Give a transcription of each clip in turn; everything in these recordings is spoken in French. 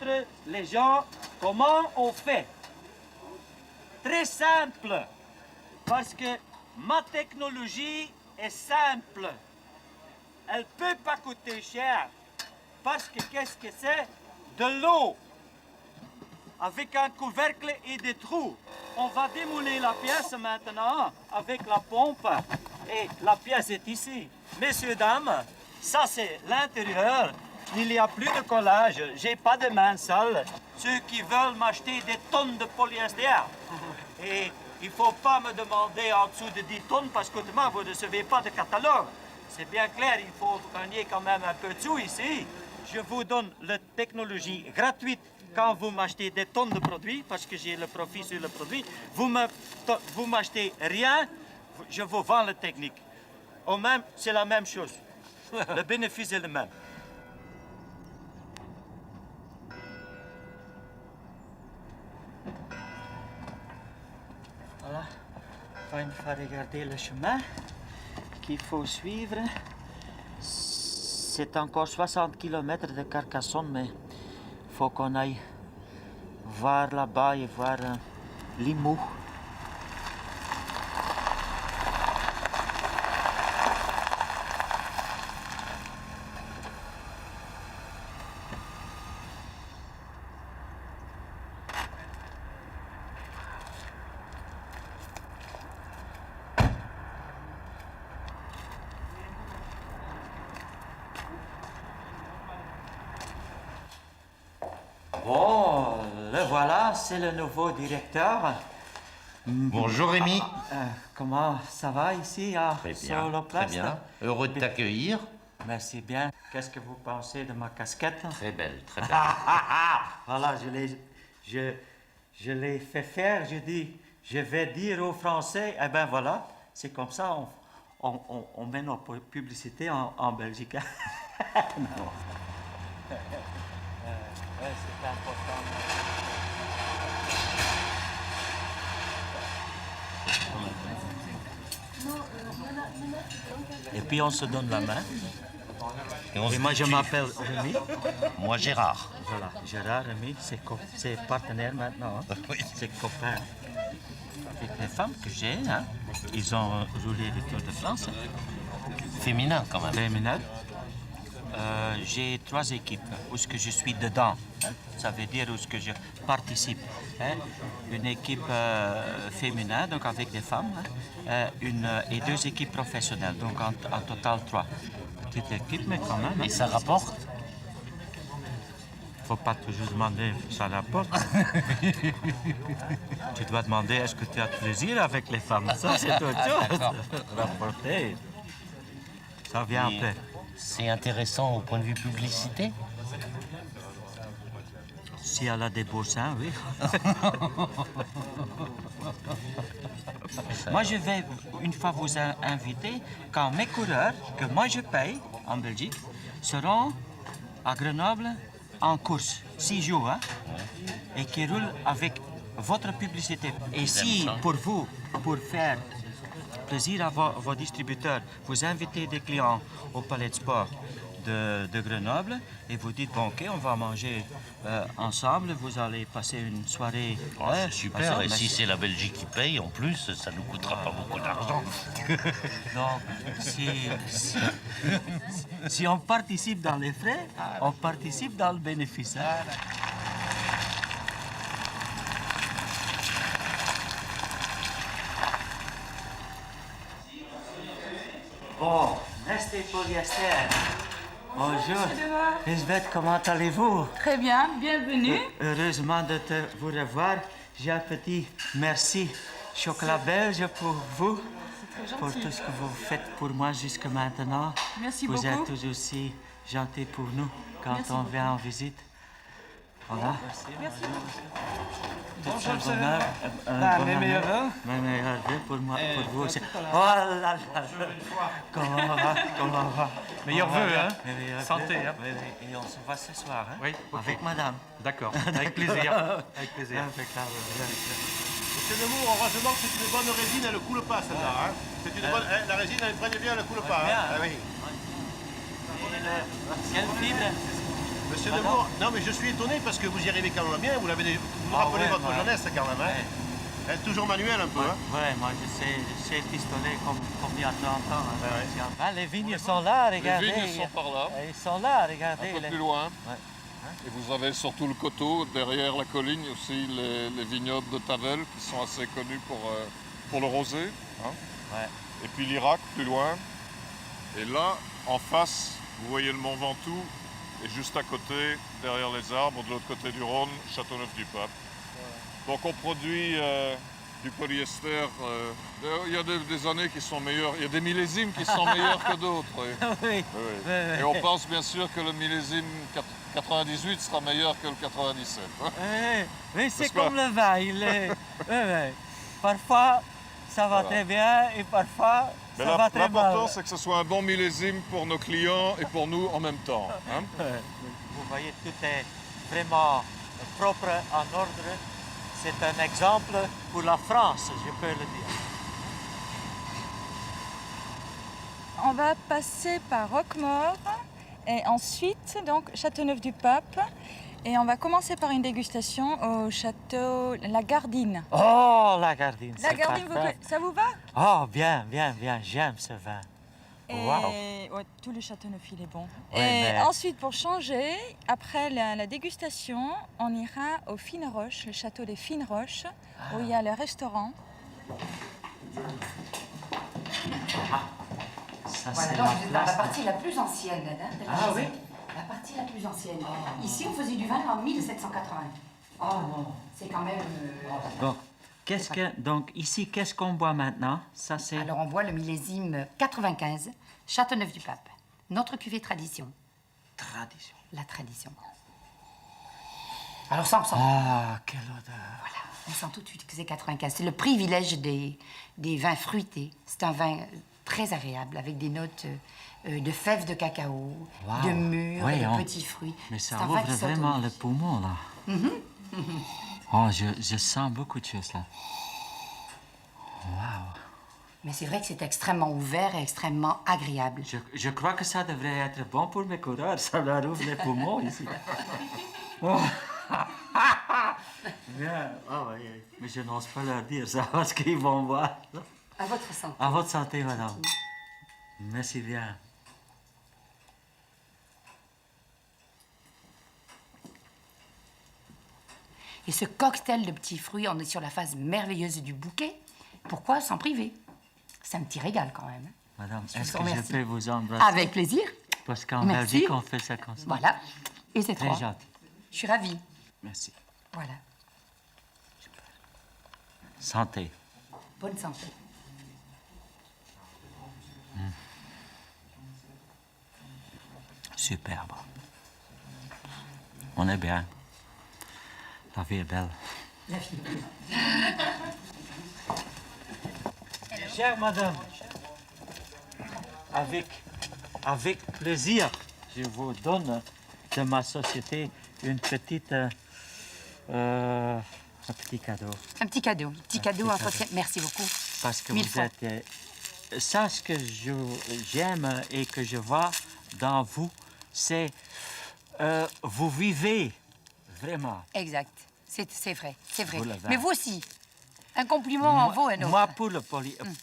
montre les gens comment on fait. Très simple, parce que ma technologie est simple. Elle ne peut pas coûter cher, parce que qu'est-ce que c'est? De l'eau, avec un couvercle et des trous. On va démouler la pièce maintenant avec la pompe, et la pièce est ici. Messieurs, dames, ça c'est l'intérieur. Il n'y a plus de collage, j'ai pas de main sale. Ceux qui veulent m'acheter des tonnes de polyester. Et il ne faut pas me demander en dessous de 10 tonnes parce que demain vous ne recevez pas de catalogue. C'est bien clair, il faut gagner quand même un peu de sous ici. Je vous donne la technologie gratuite quand vous m'achetez des tonnes de produits parce que j'ai le profit sur le produit. Vous m'achetez rien, je vous vends la technique. Au même, c'est la même chose. Le bénéfice est le même. Voilà, une fois regarder le chemin qu'il faut suivre. C'est encore 60 km de Carcassonne, mais il faut qu'on aille voir là-bas et voir Limoux. Bon, le voilà, c'est le nouveau directeur. Bonjour Rémi. Comment ça va ici à Très bien, Soloplast? très bien. Heureux de t'accueillir. Merci bien. Qu'est-ce que vous pensez de ma casquette? Très belle, très belle. Voilà, je l'ai fait faire. Je dis, je vais dire aux Français, eh ben voilà, c'est comme ça, on met nos publicités en Belgique. Non. Ouais, c'est important. Et puis on se donne la main. Et moi je m'appelle Rémi. Moi Gérard. Voilà, Gérard, Rémi, c'est partenaire maintenant. Hein? Oui. C'est copain. Avec les femmes que j'ai, hein? Ils ont roulé le Tour de France. Féminin quand même. Féminin. J'ai 3 équipes où ce que je suis dedans. Hein? Ça veut dire où ce que je participe. Hein? Une équipe féminin, donc avec des femmes, hein? Et 2 équipes professionnelles, donc en total 3. Petite équipe, mais quand même. Hein? Et ça rapporte? Faut pas toujours demander ça rapporte. Tu dois demander est-ce que tu as plaisir avec les femmes. Ça, c'est autre chose. Rapporter. Ça vient après. C'est intéressant au point de vue publicité? Si elle a des beaux seins, oui. Moi, je vais une fois vous inviter quand mes coureurs, que moi je paye en Belgique, seront à Grenoble en course, 6 jours, hein, et qui roulent avec votre publicité. Et si, pour vous, pour faire plaisir à vos distributeurs, vous invitez des clients au Palais de Sport de Grenoble et vous dites, bon, OK, on va manger ensemble, vous allez passer une soirée. Oh, c'est super, et si c'est la Belgique qui paye, en plus, ça ne nous coûtera pas beaucoup d'argent. Donc, si on participe dans les frais, on participe dans le bénéfice. Hein? Bon, restez polyester. Bonjour. Lisbeth, comment allez-vous? Très bien, bienvenue. Heureusement de vous revoir. J'ai un petit merci chocolat belge pour vous. C'est très Pour gentil. tout ce que vous faites pour moi jusque maintenant. Merci vous beaucoup. Vous êtes toujours aussi gentil pour nous quand Merci on beaucoup. vient en visite. Voilà. Merci. Bonjour, bonheur. mes meilleurs vœux. Mes meilleurs vœux pour moi, pour vous aussi. Oh là là. Comment on va? Comment on va? Meilleurs On va vœux, bien. hein? Mes meilleurs Santé, vœux. hein? Oui, oui. Et on se voit ce soir, hein? Oui, ok. Avec madame. D'accord, avec plaisir. Avec plaisir. Impeccable. Monsieur Nemours, heureusement que c'est une bonne résine, elle ne coule pas celle-là. Hein. C'est une bonne, la résine, elle prenne bien, elle ne coule pas. bien. Hein. Ah oui. Quelle fibre? Monsieur Pardon? Nemours, non mais je suis étonné parce que vous y arrivez quand même bien. Vous vous rappelez ouais, votre ouais. jeunesse quand même. Hein? Ouais. Toujours manuel un peu. Hein? Ouais, moi je sais pistoler comme il y a 30 ans. Hein. Ouais, ouais. Ah, les vignes sont là, regardez. Les vignes sont par là, Ils sont là, regardez. un peu plus loin. Ouais. Et vous avez surtout le coteau, derrière la colline aussi les vignobles de Tavel qui sont assez connus pour le rosé. Hein. Ouais. Et puis l'Irak plus loin. Et là, en face, vous voyez le Mont Ventoux. Et juste à côté, derrière les arbres, de l'autre côté du Rhône, Châteauneuf-du-Pape. Donc on produit du polyester. Il y a des années qui sont meilleures. Il y a des millésimes qui sont meilleurs que d'autres. Oui. Oui. Oui. Et on pense bien sûr que le millésime 98 sera meilleur que le 97. Hein. Oui, c'est N'est-ce comme pas? le vin. Oui. Parfois, ça va Voilà. très bien et parfois, Mais ça va très mal. l'important, c'est que ce soit un bon millésime pour nos clients et pour nous en même temps. Hein. Vous voyez, tout est vraiment propre, en ordre. C'est un exemple pour la France, je peux le dire. On va passer par Roquemort et ensuite donc Châteauneuf-du-Pape. Et on va commencer par une dégustation au château La Gardine. Oh, la Gardine, La c'est Gardine, parfait. ça vous va? Oh, bien, j'aime ce vin. Et Wow. ouais, tout le Châteauneuf, il est bon. Ouais, et mais- ensuite, pour changer, après la dégustation, on ira au Fines Roches, le château des Fines Roches, où il y a le restaurant. Ça, Voilà, c'est donc la vous êtes dans la place. partie la plus ancienne de la Ah maison. oui? La partie la plus ancienne. Ici, on faisait du vin en 1780. Oh non. C'est quand même... Donc, ici, qu'est-ce qu'on boit maintenant? Ça, c'est... Alors, on voit le millésime 95, Châteauneuf-du-Pape. Notre cuvée tradition. Tradition. La tradition. Alors, ça, on sent... Ah, quelle odeur. Voilà, on sent tout de suite que c'est 95. C'est le privilège des vins fruités. C'est un vin très agréable, avec des notes de fèves de cacao, Wow. de mûres, Ouais, de petits fruits. Mais C'est ça un vin ouvre qui vraiment le s'autorise. poumon, là. Oh, je sens beaucoup de choses, là. Wow. Mais c'est vrai que c'est extrêmement ouvert et extrêmement agréable. Je crois que ça devrait être bon pour mes coureurs. Ça leur ouvre les poumons, ici. Oh. Bien. Ah oui, oui. Mais je n'ose pas leur dire ça parce qu'ils vont voir. À votre santé. À votre santé, madame. Merci bien. Et ce cocktail de petits fruits, on est sur la phase merveilleuse du bouquet. Pourquoi s'en priver? C'est un petit régal quand même. Madame, Je est-ce vous que je remercie. peux vous embrasser? Avec plaisir. Parce qu'en Merci. Belgique, on fait ça comme ça. Voilà. Et c'est Très trois. gentil. Je suis ravie. Merci. Voilà. Santé. Bonne santé. Superbe. On est bien. La vie est belle. La vie. Chère madame, avec plaisir, je vous donne de ma société un petit cadeau. Un petit cadeau. Petit cadeau petit en cadeau. société. Merci beaucoup. Parce que Mille vous fois. êtes... ça, ce que j'aime et que je vois dans vous, c'est... vous vivez vraiment. Exact. C'est vrai. C'est vrai. Vous le Mais vous aussi. Un compliment en vaut un autre. Moi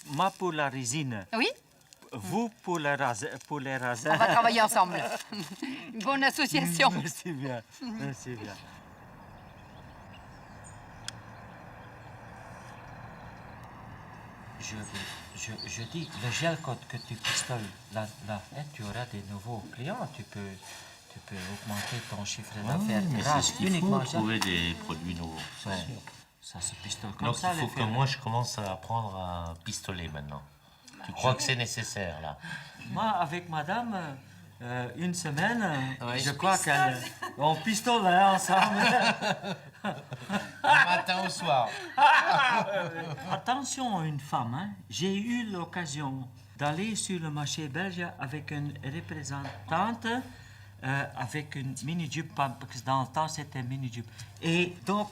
moi pour la résine, Oui? vous pour les raisins. On va travailler ensemble. Bonne association. Merci bien. Merci bien. Je dis, le gel que tu pistoles, là, tu auras des nouveaux clients. Tu peux augmenter ton chiffre d'affaires Mais c'est grâce ce qu'il faut, uniquement à ça. trouver des produits nouveaux. Ouais. Ça se pistole comme Donc ça, il faut les que filles. moi je commence à apprendre à pistoler maintenant. Tu crois que c'est nécessaire là? Moi, avec madame, une semaine, je crois qu'on pistole ensemble. Matin au soir. Attention, une femme, hein. J'ai eu l'occasion d'aller sur le marché belge avec une représentante avec une mini-jupe, parce que dans le temps c'était mini-jupe. Et donc,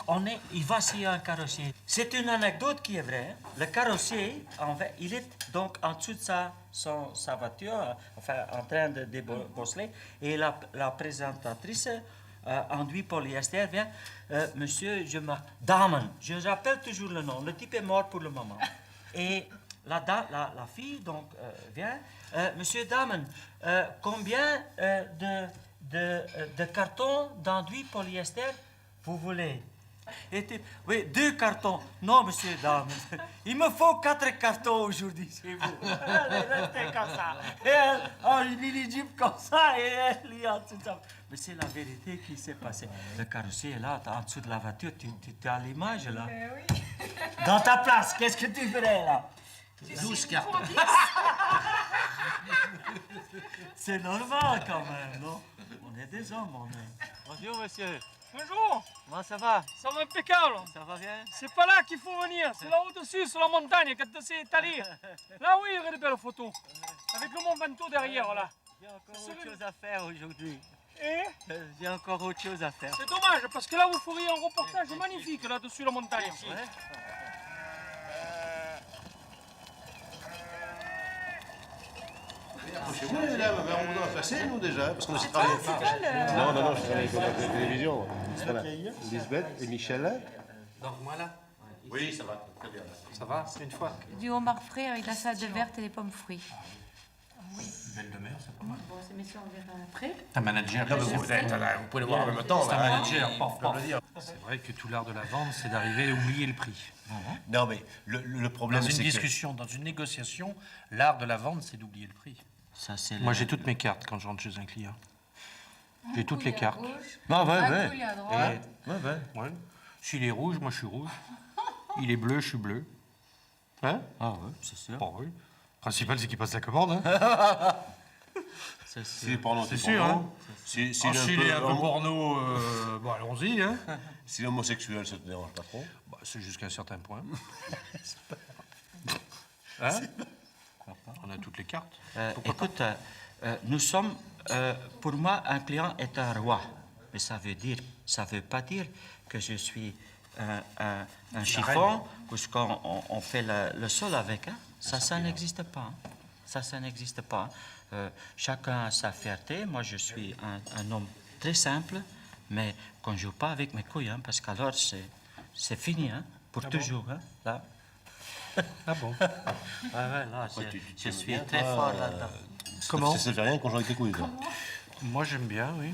voici un carrossier. C'est une anecdote qui est vraie. Le carrossier, en fait, il est donc en dessous de sa voiture, enfin en train de débosseler, et la présentatrice enduit polyester vient. Monsieur, Damen, je rappelle toujours le nom, le type est mort pour le moment. Et la fille donc vient. Monsieur Damen, combien de cartons d'enduit polyester vous voulez? Oui, 2 cartons. Non, monsieur, dame. Il me faut 4 cartons aujourd'hui chez vous. Elle est restée comme ça. Et elle a une mini-jeep comme ça et elle est en dessous de ça. Mais c'est la vérité qui s'est passée. Le carrossier est là, en dessous de la voiture. Tu as l'image, là? Mais oui. Dans ta place, qu'est-ce que tu ferais, là? 12 cartons. C'est normal, quand même, non? On est des hommes, on est. Bonjour, monsieur. Bonjour. Comment ça va? Ça va impeccable. Ça va bien? C'est pas là qu'il faut venir, c'est là au-dessus, sur la montagne, quand c'est étalé. Là, oui, il y aurait de belles photos. Avec le Mont Ventoux derrière, là. J'ai encore autre chose à faire aujourd'hui. Et J'ai encore autre chose à faire. c'est dommage, parce que là, vous feriez un reportage magnifique, là-dessus, la montagne. Ouais. Chez vous, mesdames, mais on voudra passer, nous, déjà, parce qu'on a Toi, c'est toi le... Non, je travaille avec la télévision. Voilà. Lisbeth et Michel. Donc moi là, Oui, ça va, très bien. ça va, c'est une fois. Du homard frais avec la salade verte et les pommes fruits. Belle demeure, c'est pas mal. Bon, ces messieurs, on verra après. Un manager. Vous pouvez le voir en même temps. C'est un manager, paf, paf. C'est vrai que tout l'art de la vente, c'est d'arriver à oublier le prix. Non, mais le problème, Dans une c'est que... discussion, dans une négociation, l'art de la vente, c'est d'oublier le prix. Ça, c'est Moi, j'ai toutes mes cartes quand je rentre chez un client. J'ai toutes les cartes. Ah, ouais, Un ouais. couille à droite. Ouais. S'il est rouge, moi je suis rouge. Il est bleu, je suis bleu. Hein? Ah ouais, c'est sûr. Bon, oui. Le principal, c'est qu'il passe la commande. Hein? C'est pour C'est sûr, hein? S'il S'il est un peu porno, bon, allons-y. Hein? Si l'homosexuel, ça te dérange pas trop? Bah, c'est jusqu'à un certain point. Hein? On a toutes les cartes. Écoute, nous sommes, pour moi, un client est un roi. Mais ça veut pas dire que je suis un chiffon, puisqu'on on fait le sol avec. Hein? Ça n'existe pas. Hein? Ça n'existe pas. Chacun a sa fierté. Moi, je suis un homme très simple, mais qu'on ne joue pas avec mes couilles, hein, parce qu'alors, c'est fini, hein, pour toujours. Hein, là. Ah bon? Ouais, là, je suis très fort là-dedans. Comment? Ça fait rien qu'on joue avec tes couilles, quoi. Moi, j'aime bien, oui.